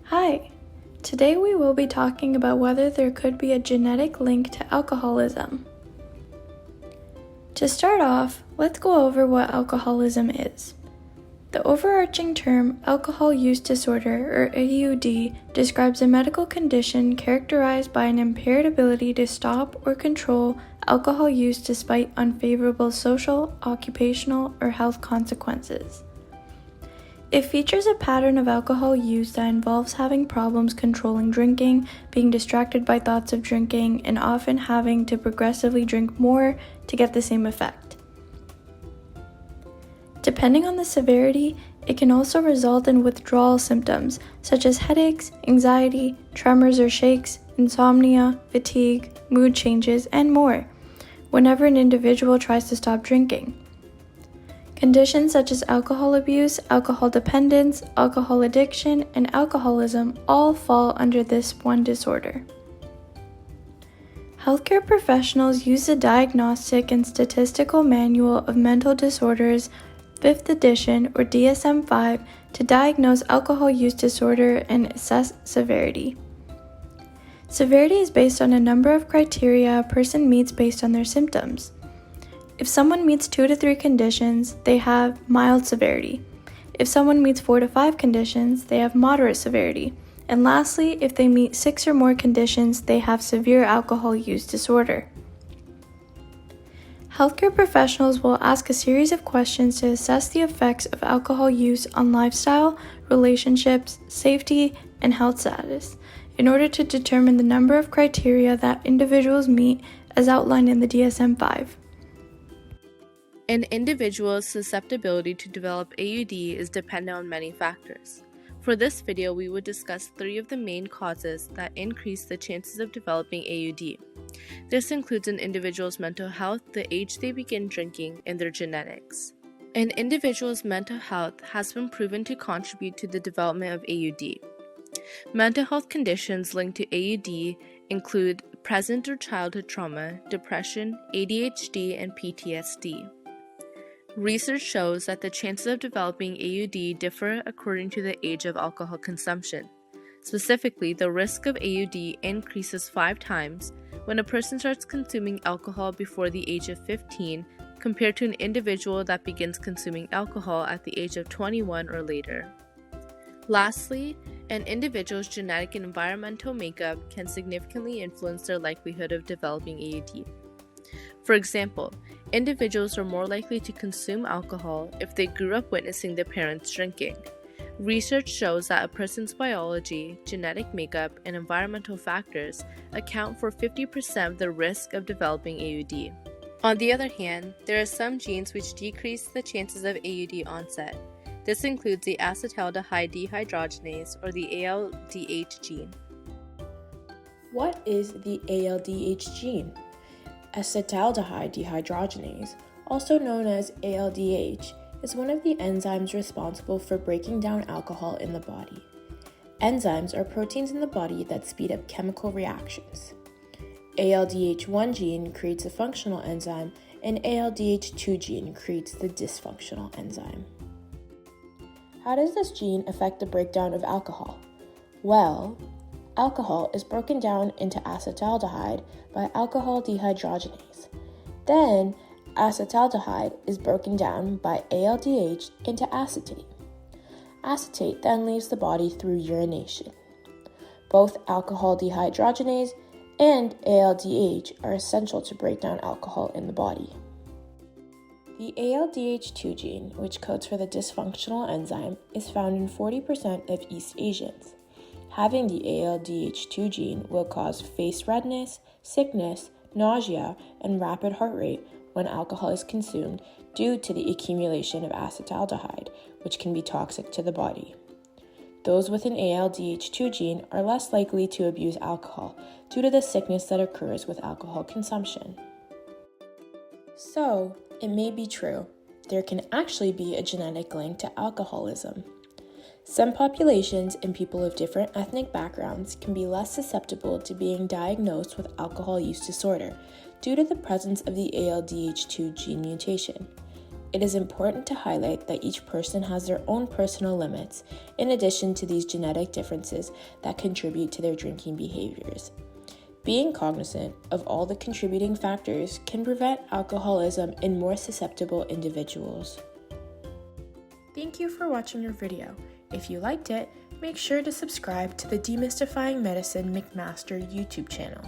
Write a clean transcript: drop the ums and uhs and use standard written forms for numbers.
Hi! Today we will be talking about whether there could be a genetic link to alcoholism. To start off, let's go over what alcoholism is. The overarching term alcohol use disorder, or AUD, describes a medical condition characterized by an impaired ability to stop or control alcohol use despite unfavorable social, occupational, or health consequences. It features a pattern of alcohol use that involves having problems controlling drinking, being distracted by thoughts of drinking, and often having to progressively drink more to get the same effect. Depending on the severity, it can also result in withdrawal symptoms such as headaches, anxiety, tremors or shakes, insomnia, fatigue, mood changes, and more, whenever an individual tries to stop drinking. Conditions such as alcohol abuse, alcohol dependence, alcohol addiction, and alcoholism all fall under this one disorder. Healthcare professionals use the Diagnostic and Statistical Manual of Mental Disorders, 5th edition, or DSM-5, to diagnose alcohol use disorder and assess severity. Severity is based on a number of criteria a person meets based on their symptoms. If someone meets 2 to 3 conditions, they have mild severity. If someone meets 4 to 5 conditions, they have moderate severity. And lastly, if they meet 6 or more conditions, they have severe alcohol use disorder. Healthcare professionals will ask a series of questions to assess the effects of alcohol use on lifestyle, relationships, safety, and health status, in order to determine the number of criteria that individuals meet as outlined in the DSM-5. An individual's susceptibility to develop AUD is dependent on many factors. For this video, we will discuss 3 of the main causes that increase the chances of developing AUD. This includes an individual's mental health, the age they begin drinking, and their genetics. An individual's mental health has been proven to contribute to the development of AUD. Mental health conditions linked to AUD include present or childhood trauma, depression, ADHD, and PTSD. Research shows that the chances of developing AUD differ according to the age of alcohol consumption. Specifically, the risk of AUD increases 5 times when a person starts consuming alcohol before the age of 15 compared to an individual that begins consuming alcohol at the age of 21 or later. Lastly, an individual's genetic and environmental makeup can significantly influence their likelihood of developing AUD. For example, individuals are more likely to consume alcohol if they grew up witnessing their parents drinking. Research shows that a person's biology, genetic makeup, and environmental factors account for 50% of the risk of developing AUD. On the other hand, there are some genes which decrease the chances of AUD onset. This includes the Acetaldehyde dehydrogenase, or the ALDH gene. What is the ALDH gene? Acetaldehyde dehydrogenase, also known as ALDH, is one of the enzymes responsible for breaking down alcohol in the body. Enzymes are proteins in the body that speed up chemical reactions. ALDH1 gene creates a functional enzyme, and ALDH2 gene creates the dysfunctional enzyme. How does this gene affect the breakdown of alcohol? Well, alcohol is broken down into acetaldehyde by alcohol dehydrogenase. Then, acetaldehyde is broken down by ALDH into acetate. Acetate then leaves the body through urination. Both alcohol dehydrogenase and ALDH are essential to break down alcohol in the body. The ALDH2 gene, which codes for the dysfunctional enzyme, is found in 40% of East Asians. Having the ALDH2 gene will cause face redness, sickness, nausea, and rapid heart rate when alcohol is consumed due to the accumulation of acetaldehyde, which can be toxic to the body. Those with an ALDH2 gene are less likely to abuse alcohol due to the sickness that occurs with alcohol consumption. So, it may be true. There can actually be a genetic link to alcoholism. Some populations and people of different ethnic backgrounds can be less susceptible to being diagnosed with alcohol use disorder due to the presence of the ALDH2 gene mutation. it is important to highlight that each person has their own personal limits, in addition to these genetic differences that contribute to their drinking behaviors. Being cognizant of all the contributing factors can prevent alcoholism in more susceptible individuals. Thank you for watching our video. If you liked it, make sure to subscribe to the Demystifying Medicine McMaster YouTube channel.